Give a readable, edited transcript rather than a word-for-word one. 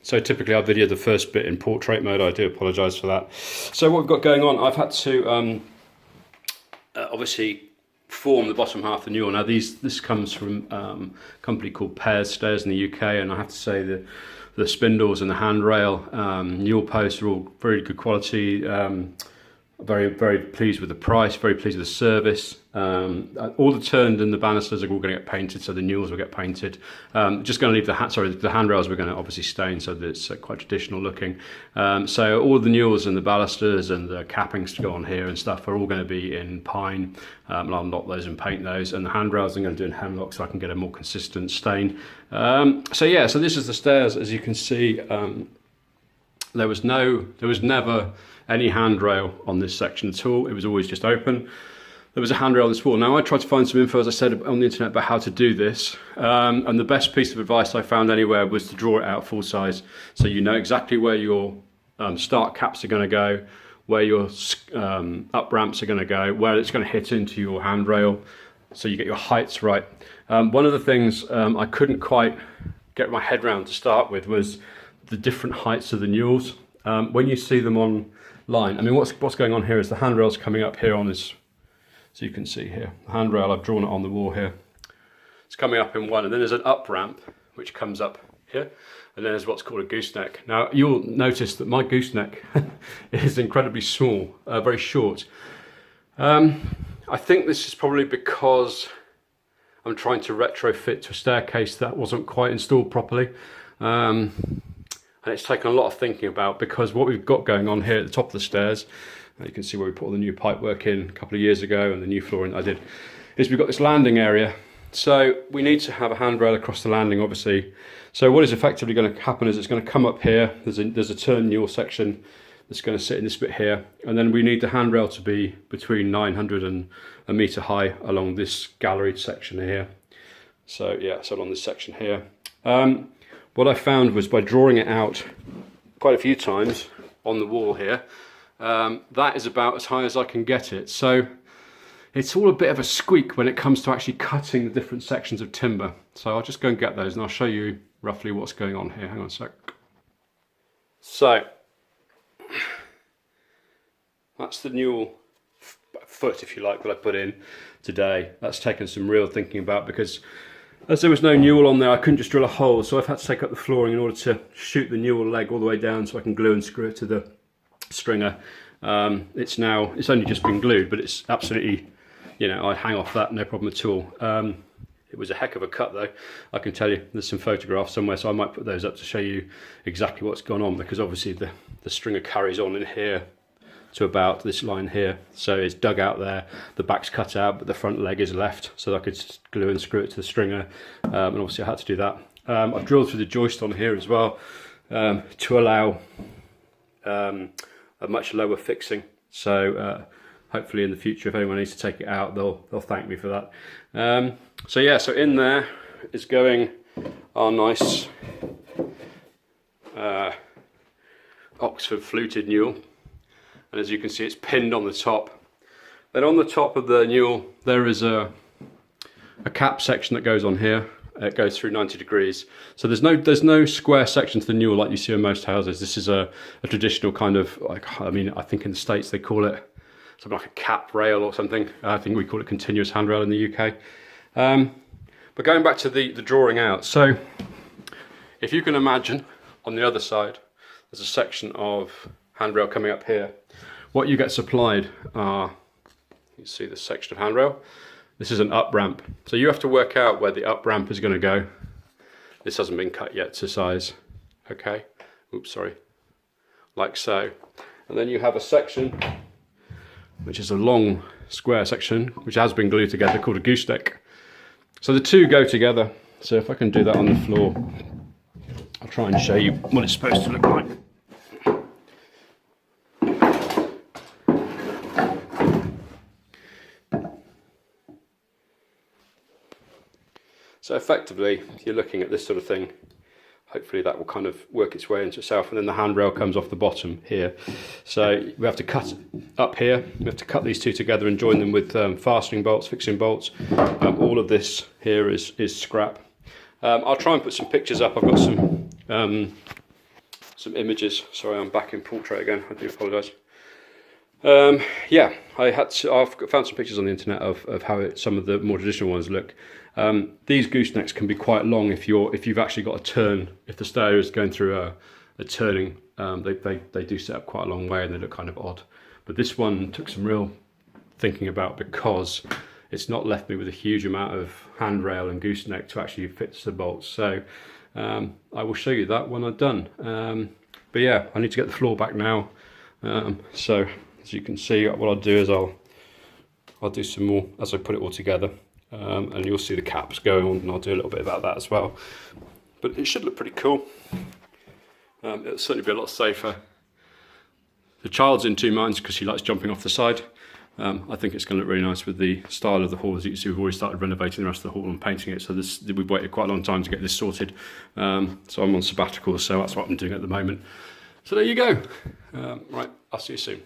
So typically I video the first bit in portrait mode. I do apologise for that. So what we've got going on, I've had to obviously form the bottom half of the newel. Now this comes from a company called Pears Stairs in the UK, and I have to say the spindles and the handrail newel posts are all very good quality. Very, very pleased with the price, very pleased with the service. All the turned and the ballusters are all going to get painted, so the newels will get painted. Just going to leave the handrails we're going to obviously stain, so that it's quite traditional looking. So all the newels and the ballusters and the cappings to go on here and stuff are all going to be in pine. And I'll knock those and paint those, and the handrails I'm going to do in hemlock so I can get a more consistent stain. So yeah, so this is the stairs. As you can see, there was never any handrail on this section at all. It was always just open. There was a handrail on this wall. Now I tried to find some info, as I said, on the internet about how to do this, and the best piece of advice I found anywhere was to draw it out full size, so you know exactly where your start caps are going to go, where your up ramps are going to go, where it's going to hit into your handrail, so you get your heights right. One of the things I couldn't quite get my head around to start with was the different heights of the newels. When you see them online, I mean, what's going on here is the handrail's coming up here on this, so you can see here, the handrail, I've drawn it on the wall here. It's coming up in one, and then there's an up ramp which comes up here, and then there's what's called a gooseneck. Now you'll notice that my gooseneck is incredibly small, very short. I think this is probably because I'm trying to retrofit to a staircase that wasn't quite installed properly. And it's taken a lot of thinking about, because what we've got going on here at the top of the stairs, you can see where we put all the new pipework in a couple of years ago and the new flooring I did, is we've got this landing area. So we need to have a handrail across the landing, obviously. So what is effectively going to happen is it's going to come up here, there's a turn newel section that's going to sit in this bit here, and then we need the handrail to be between 900 and a metre high along this gallery section here. So yeah, so along this section here. What I found was, by drawing it out quite a few times on the wall here, that is about as high as I can get it. So it's all a bit of a squeak when it comes to actually cutting the different sections of timber. So I'll just go and get those and I'll show you roughly what's going on here. Hang on a sec. So that's the newel foot, if you like, that I put in today. That's taken some real thinking about, because as there was no newel on there, I couldn't just drill a hole, so I've had to take up the flooring in order to shoot the newel leg all the way down so I can glue and screw it to the stringer. It's only just been glued, but it's absolutely, you know, I'd hang off that, no problem at all. It was a heck of a cut though, I can tell you. There's some photographs somewhere, so I might put those up to show you exactly what's gone on, because obviously the stringer carries on in here to about this line here, so it's dug out there, the back's cut out, but the front leg is left, so I could glue and screw it to the stringer, and obviously I had to do that. I've drilled through the joist on here as well, to allow a much lower fixing, so hopefully in the future, if anyone needs to take it out, they'll thank me for that. So yeah, so in there is going our nice Oxford fluted newel. And as you can see, it's pinned on the top. Then on the top of the newel, there is a cap section that goes on here. It goes through 90 degrees. So there's no square section to the newel like you see in most houses. This is a traditional kind of, like, I mean, I think in the States they call it something like a cap rail or something. I think we call it continuous handrail in the UK. But going back to the drawing out, so if you can imagine on the other side, there's a section of handrail coming up here. What you get supplied are, you see this section of handrail, this is an up ramp. So you have to work out where the up ramp is going to go. This hasn't been cut yet to size, okay, oops, sorry, like so. And then you have a section, which is a long square section, which has been glued together, called a gooseneck. So the two go together. So if I can do that on the floor, I'll try and show you what it's supposed to look like. So effectively, you're looking at this sort of thing. Hopefully that will kind of work its way into itself, and then the handrail comes off the bottom here. So we have to cut up here, we have to cut these two together and join them with fastening bolts, fixing bolts. All of this here is scrap. I'll try and put some pictures up. I've got some some images. Sorry, I'm back in portrait again. I do apologise. Yeah, I've found some pictures on the internet of how some of the more traditional ones look. These goosenecks can be quite long if you've actually got a turn. If the stair is going through a turning, they do set up quite a long way and they look kind of odd. But this one took some real thinking about, because it's not left me with a huge amount of handrail and gooseneck to actually fit the bolts. So I will show you that when I'm done. But yeah, I need to get the floor back now. So as you can see, what I'll do is I'll do some more as I put it all together, and you'll see the caps going on, and I'll do a little bit about that as well. But it should look pretty cool. It'll certainly be a lot safer. The child's in two minds because she likes jumping off the side. I think it's going to look really nice with the style of the hall. As you can see, we've already started renovating the rest of the hall and painting it, so we've waited quite a long time to get this sorted. So I'm on sabbatical, so that's what I'm doing at the moment. So there you go. Right, I'll see you soon.